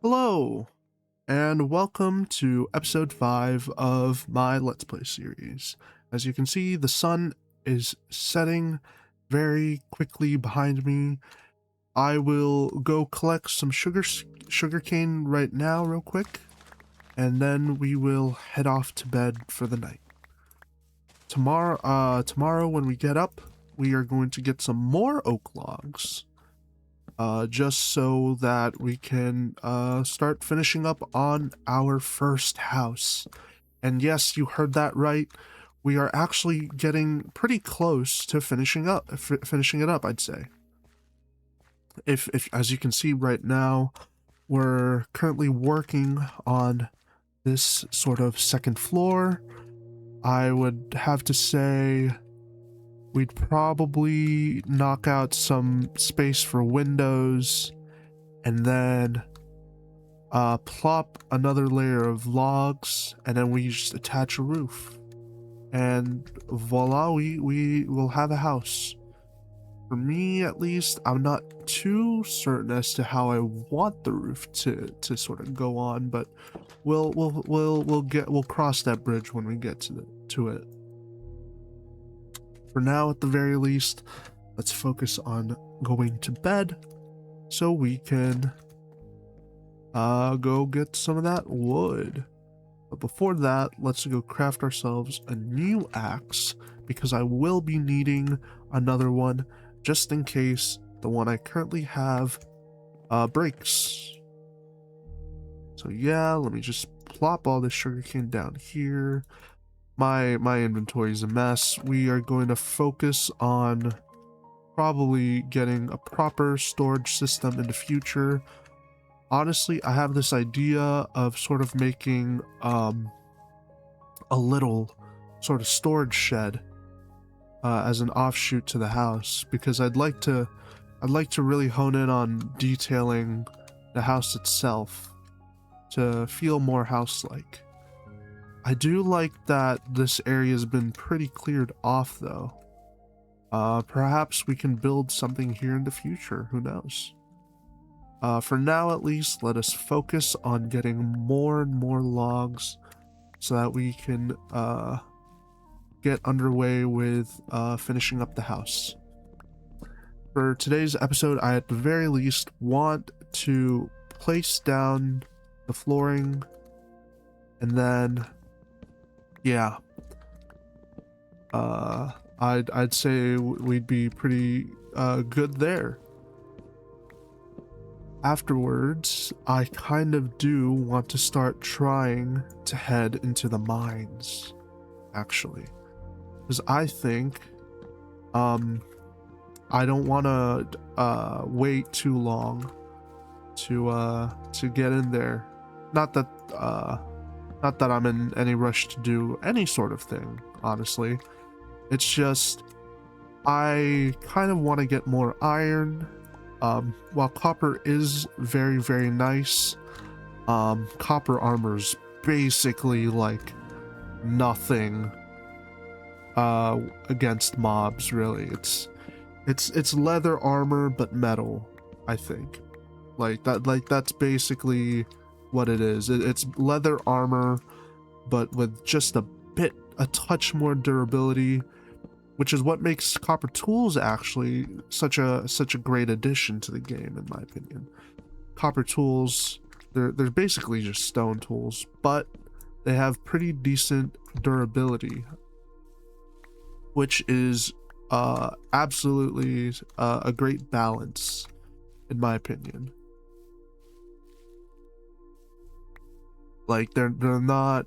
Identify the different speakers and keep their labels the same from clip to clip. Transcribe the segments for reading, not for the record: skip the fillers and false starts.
Speaker 1: Hello, and welcome to episode 5 of my Let's Play series. As you can see, the sun is setting very quickly behind me. I will go collect some sugarcane right now real quick, and then we will head off to bed for the night. Tomorrow when we get up, we are going to get some more oak logs. Just so that we can start finishing up on our first house. And yes, you heard that right. We are actually getting pretty close to finishing it up, I'd say. If as you can see right now, we're currently working on this sort of second floor. I would have to say we'd probably knock out some space for windows and then plop another layer of logs, and then we just attach a roof. And voila, we will have a house. For me, at least, I'm not too certain as to how I want the roof to sort of go on, but we'll cross that bridge when we get to it. For now, at the very least, let's focus on going to bed so we can go get some of that wood. But before that, let's go craft ourselves a new axe, because I will be needing another one just in case the one I currently have breaks. So yeah, let me just plop all this sugarcane down here. My inventory is a mess. We are going to focus on probably getting a proper storage system in the future. Honestly, I have this idea of sort of making a little sort of storage shed as an offshoot to the house, because I'd like to really hone in on detailing the house itself to feel more house-like. I do like that this area has been pretty cleared off though. Perhaps we can build something here in the future, who knows? For now, at least, let us focus on getting more and more logs so that we can get underway with finishing up the house. For today's episode, I at the very least want to place down the flooring, and then, yeah, I'd say we'd be pretty good there. Afterwards, I kind of do want to start trying to head into the mines, actually, because I think I don't want to wait too long to get in there. Not that I'm in any rush to do any sort of thing, honestly. It's just I kind of want to get more iron. While copper is very, very nice, copper armor's basically like nothing against mobs, really. It's leather armor but metal, I think. That's basically what it is. It's leather armor but with just a touch more durability, which is what makes copper tools actually such a great addition to the game, in my opinion. Copper tools, they're basically just stone tools, but they have pretty decent durability, which is absolutely a great balance, in my opinion. Like they're not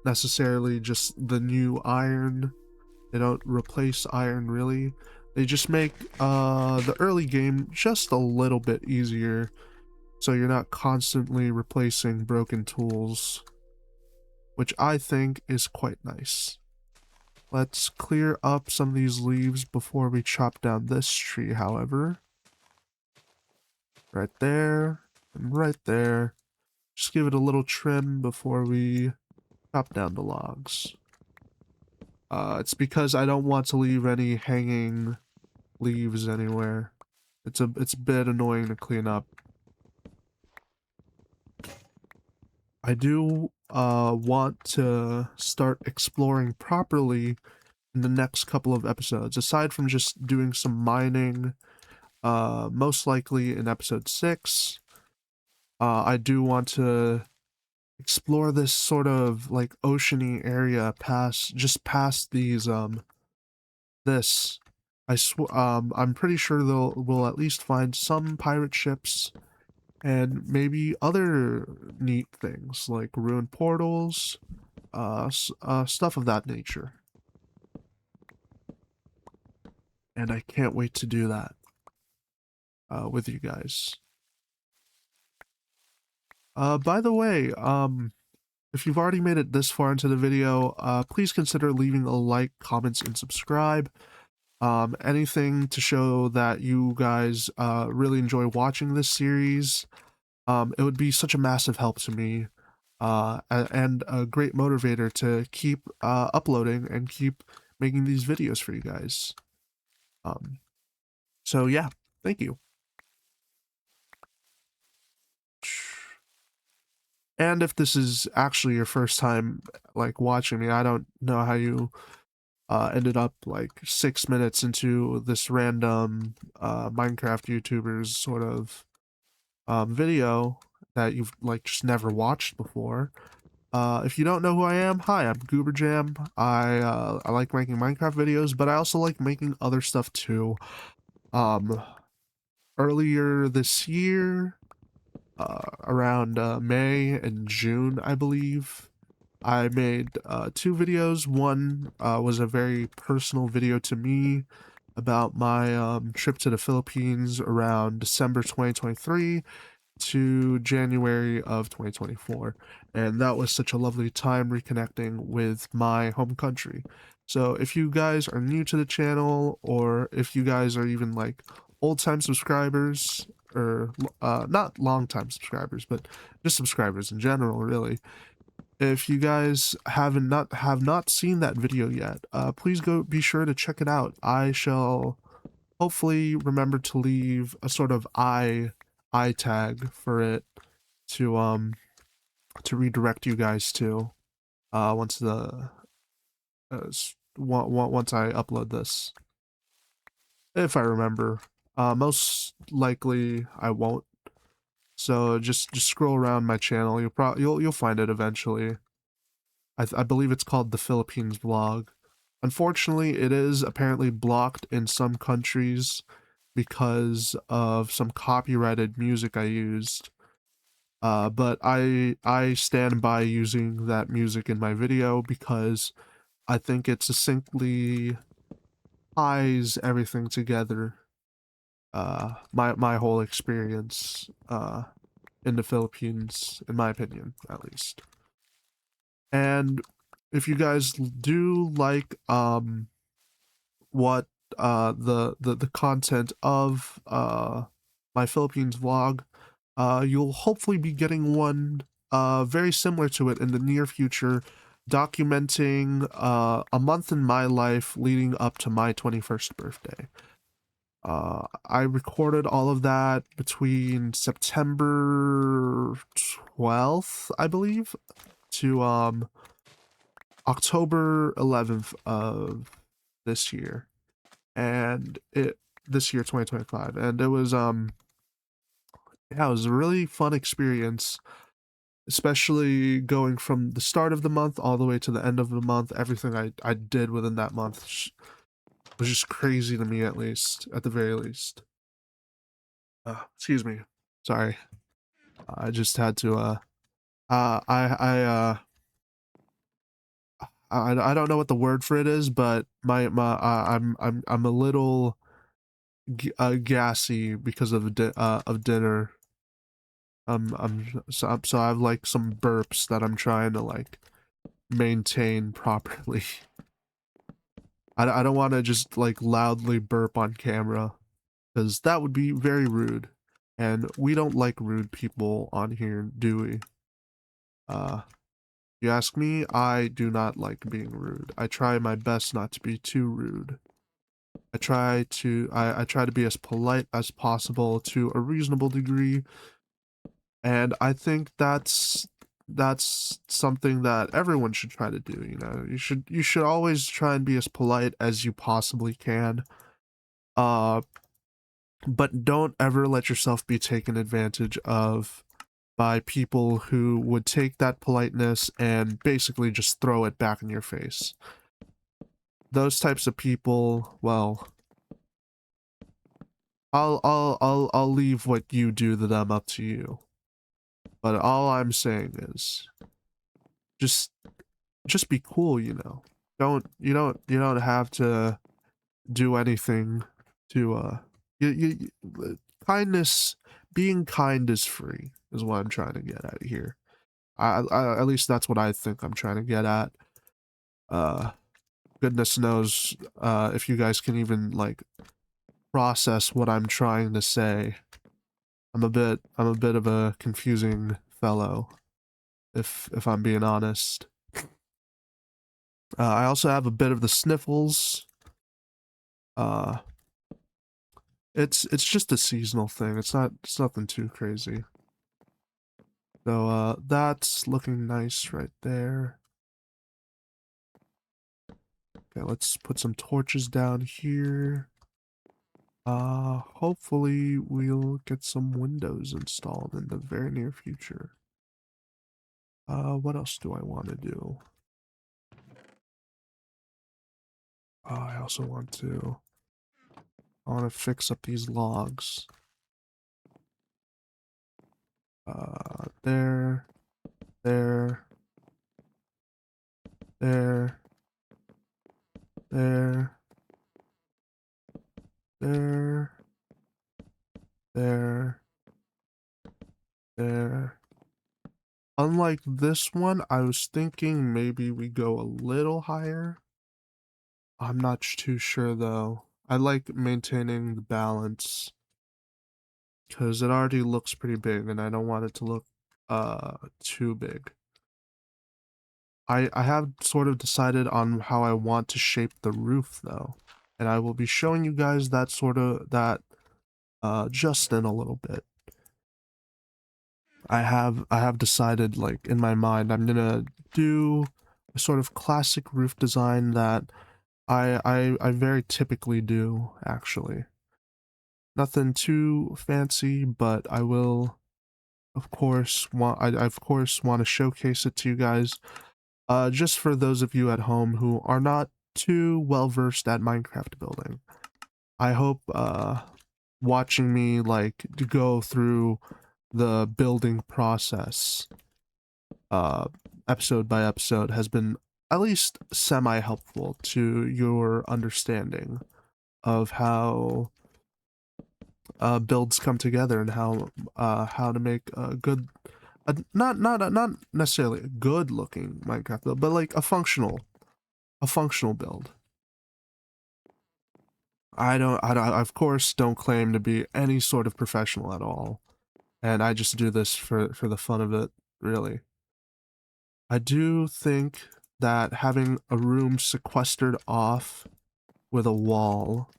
Speaker 1: necessarily just the new iron. They don't replace iron, really. They just make the early game just a little bit easier, so you're not constantly replacing broken tools, which I think is quite nice. Let's clear up some of these leaves before we chop down this tree, however. Right there, and right there. Just give it a little trim before we chop down the logs. It's because I don't want to leave any hanging leaves anywhere. It's a bit annoying to clean up. I do want to start exploring properly in the next couple of episodes. Aside from just doing some mining, most likely in episode 6, I do want to explore this sort of like oceany area past these this. I'm pretty sure we'll at least find some pirate ships and maybe other neat things like ruined portals, stuff of that nature. And I can't wait to do that with you guys. By the way, if you've already made it this far into the video, please consider leaving a like, comments, and subscribe. Anything to show that you guys really enjoy watching this series. It would be such a massive help to me, and a great motivator to keep uploading and keep making these videos for you guys. So yeah, thank you. And if this is actually your first time like watching me, I don't know how you ended up like 6 minutes into this random Minecraft YouTuber's sort of video that you've like just never watched before. If you don't know who I am, hi, I'm Goober. I like making Minecraft videos, but I also like making other stuff too. Um, Earlier this year, around May and June, I believe, I made 2 videos. One was a very personal video to me about my trip to the Philippines around December 2023 to January of 2024. And that was such a lovely time reconnecting with my home country. So if you guys are new to the channel, or if you guys are even like old-time subscribers, or not long-time subscribers, but just subscribers in general, really, if you guys have not seen that video yet, please go be sure to check it out. I shall hopefully remember to leave a sort of I tag for it to redirect you guys to once once I upload this, if I remember. Most likely I won't. So just scroll around my channel. You'll find it eventually. I believe it's called the Philippines Vlog. Unfortunately, it is apparently blocked in some countries because of some copyrighted music I used. But I stand by using that music in my video because I think it succinctly ties everything together. My whole experience in the Philippines, in my opinion, at least. And if you guys do like what the content of my Philippines vlog, you'll hopefully be getting one very similar to it in the near future, documenting a month in my life leading up to my 21st birthday. I recorded all of that between September 12th, I believe, to October 11th of this year. And this year 2025, and it was yeah, it was a really fun experience, especially going from the start of the month all the way to the end of the month. Everything I did within that month was just crazy to me, at least, at the very least. Excuse me, sorry. I just had to I don't know what the word for it is, but I'm a little gassy because of dinner. So I have like some burps that I'm trying to like maintain properly. I don't want to just like loudly burp on camera, because that would be very rude, and we don't like rude people on here, do we? You ask me, I do not like being rude. I try my best not to be too rude. I try to be as polite as possible to a reasonable degree, and I think that's that's something that everyone should try to do. You know, you should always try and be as polite as you possibly can. Uh, but don't ever let yourself be taken advantage of by people who would take that politeness and basically just throw it back in your face. Those types of people, well, I'll leave what you do to them up to you. But all I'm saying is just just be cool, you know. You don't have to do anything to kindness, being kind is free is what I'm trying to get at here. At least that's what I think I'm trying to get at. Uh Goodness knows if you guys can even like process what I'm trying to say. I'm a bit of a confusing fellow, if I'm being honest. I also have a bit of the sniffles. Uh, it's just a seasonal thing. It's nothing too crazy. So that's looking nice right there. Okay, let's put some torches down here. Hopefully we'll get some windows installed in the very near future. What else do I want to do? I also I want to fix up these logs. There, there, there, there, there, there, there. Unlike this one, I was thinking maybe we go a little higher. I'm not too sure though. I like maintaining the balance because it already looks pretty big and I don't want it to look too big. I have sort of decided on how I want to shape the roof though, and I will be showing you guys that just in a little bit. I have decided, like, in my mind I'm gonna do a sort of classic roof design that I very typically do, actually. Nothing too fancy, but I will of course I of course want to showcase it to you guys. Just for those of you at home who are not too well versed at Minecraft building. I hope watching me like to go through the building process uh episode by episode has been at least semi helpful to your understanding of how builds come together and how to make a good not necessarily a good looking Minecraft build, but like a functional build. I of course don't claim to be any sort of professional at all, and I just do this for the fun of it, really. I do think that having a room sequestered off with a wall,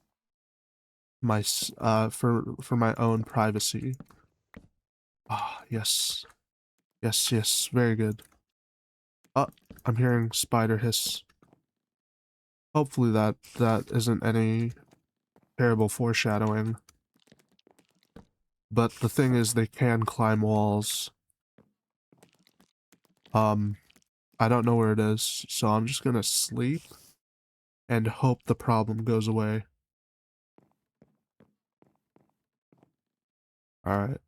Speaker 1: for my own privacy. Ah, yes, yes, yes, very good. Oh, I'm hearing spider hiss. Hopefully that isn't any terrible foreshadowing. But the thing is, they can climb walls. I don't know where it is, so I'm just gonna sleep and hope the problem goes away. Alright.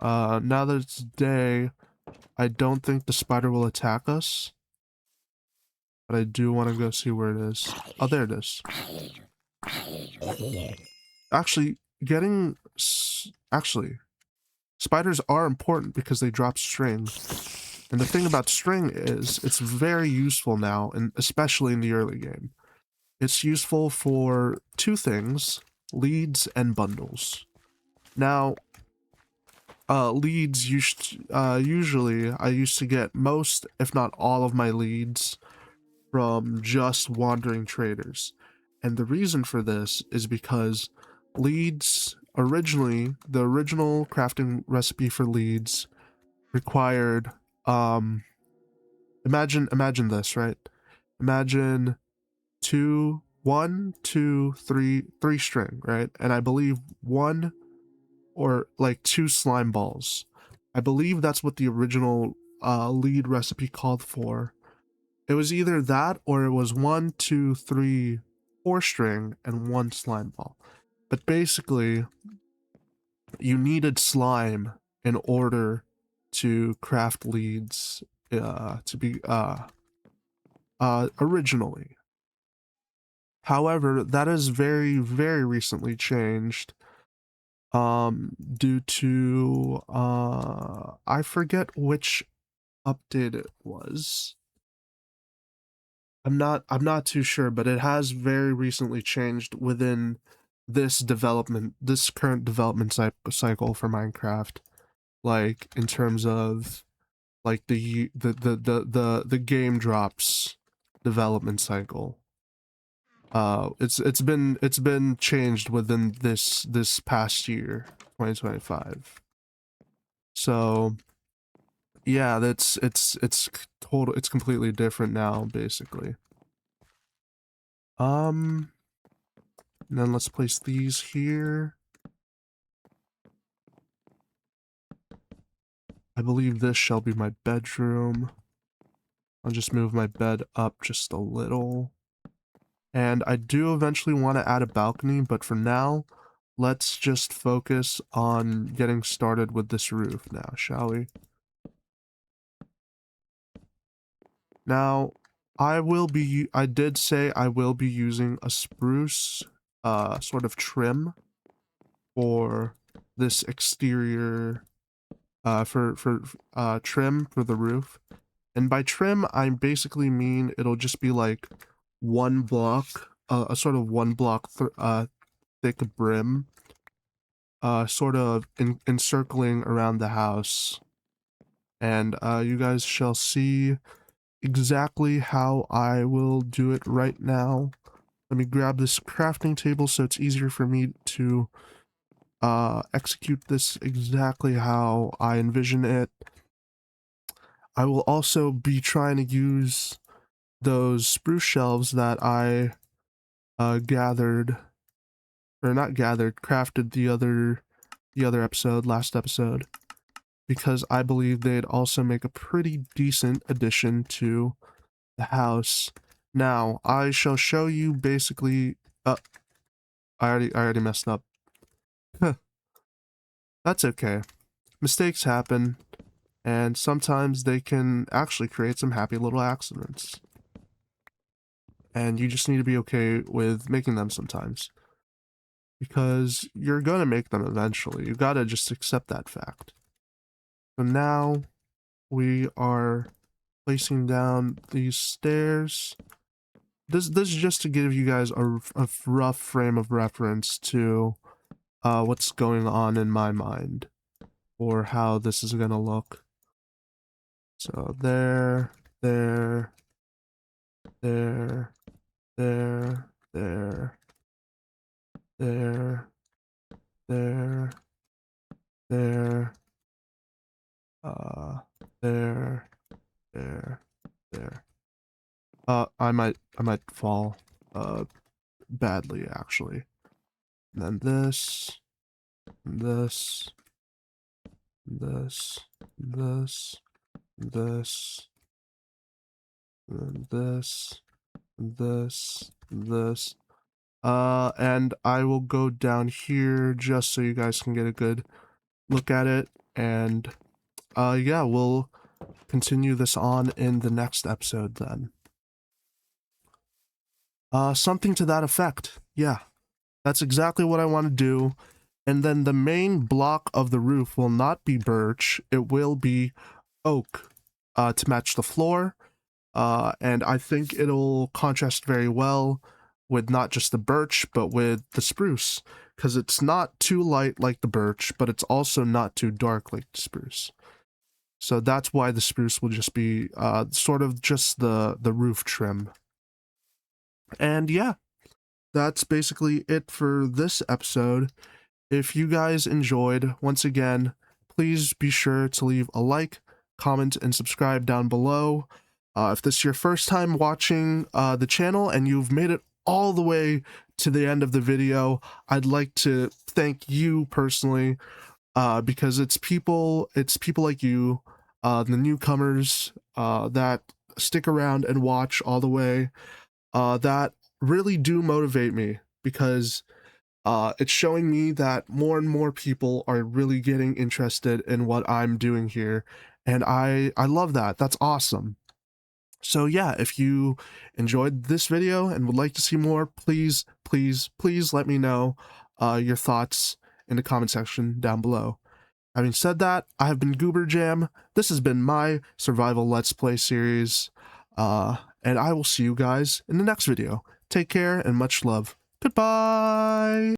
Speaker 1: Now that it's day, I don't think the spider will attack us. But I do want to go see where it is. Oh, there it is. Actually, actually, spiders are important because they drop string. And the thing about string is, it's very useful now, and especially in the early game. It's useful for two things, leads and bundles. Now, leads, usually, I used to get most, if not all of my leads from just wandering traders. And the reason for this is because leads, originally, the original crafting recipe for leads required imagine this, right? Imagine three string, right? And I believe one or like two slime balls. I believe that's what the original lead recipe called for. It was either that or it was 4 string and one slime ball. But basically, you needed slime in order to craft leads to be originally. However, that has very, very recently changed due to I forget which update it was. I'm not too sure, but it has very recently changed within this current development cycle for Minecraft, like in terms of like the game drops development cycle. It's been changed within this past year, 2025. So yeah, it's completely different now, basically. And then let's place these here. I believe this shall be my bedroom. I'll just move my bed up just a little. And I do eventually want to add a balcony, but for now, let's just focus on getting started with this roof now, shall we? Now, I did say I will be using a spruce sort of trim for this exterior for trim for the roof. And by trim, I basically mean it'll just be like one block, a sort of one block thick brim, sort of encircling around the house. And you guys shall see exactly how I will do it right now. Let me grab this crafting table so it's easier for me to execute this exactly how I envision it. I will also be trying to use those spruce shelves that I crafted the other episode, last episode, because I believe they'd also make a pretty decent addition to the house. Now, I shall show you basically, I already messed up. That's okay. Mistakes happen, and sometimes they can actually create some happy little accidents. And you just need to be okay with making them sometimes. Because you're gonna make them eventually. You gotta just accept that fact. So now we are placing down these stairs. This is just to give you guys a rough frame of reference to what's going on in my mind, or how this is gonna look. So there, there, there, there, there, there, there, there, there, there, there. I might fall, badly, actually. And then this, this, this, this, this, and this, this. And I will go down here just so you guys can get a good look at it. And, yeah, we'll continue this on in the next episode then. Something to that effect. Yeah, that's exactly what I want to do. And then the main block of the roof will not be birch, it will be oak, to match the floor. And I think it'll contrast very well with not just the birch, but with the spruce, because it's not too light like the birch, but it's also not too dark like the spruce. So that's why the spruce will just be sort of just the roof trim. And yeah, that's basically it for this episode. If you guys enjoyed, once again, please be sure to leave a like, comment, and subscribe down below. If this is your first time watching the channel and you've made it all the way to the end of the video, I'd like to thank you personally, because it's people like you, the newcomers, that stick around and watch all the way, that really do motivate me, because it's showing me that more and more people are really getting interested in what I'm doing here, and I love that. That's awesome. So yeah, if you enjoyed this video and would like to see more, please, please, please let me know your thoughts in the comment section down below. Having said that, I have been Goober Jam. This has been my survival Let's Play series, and I will see you guys in the next video. Take care and much love. Goodbye!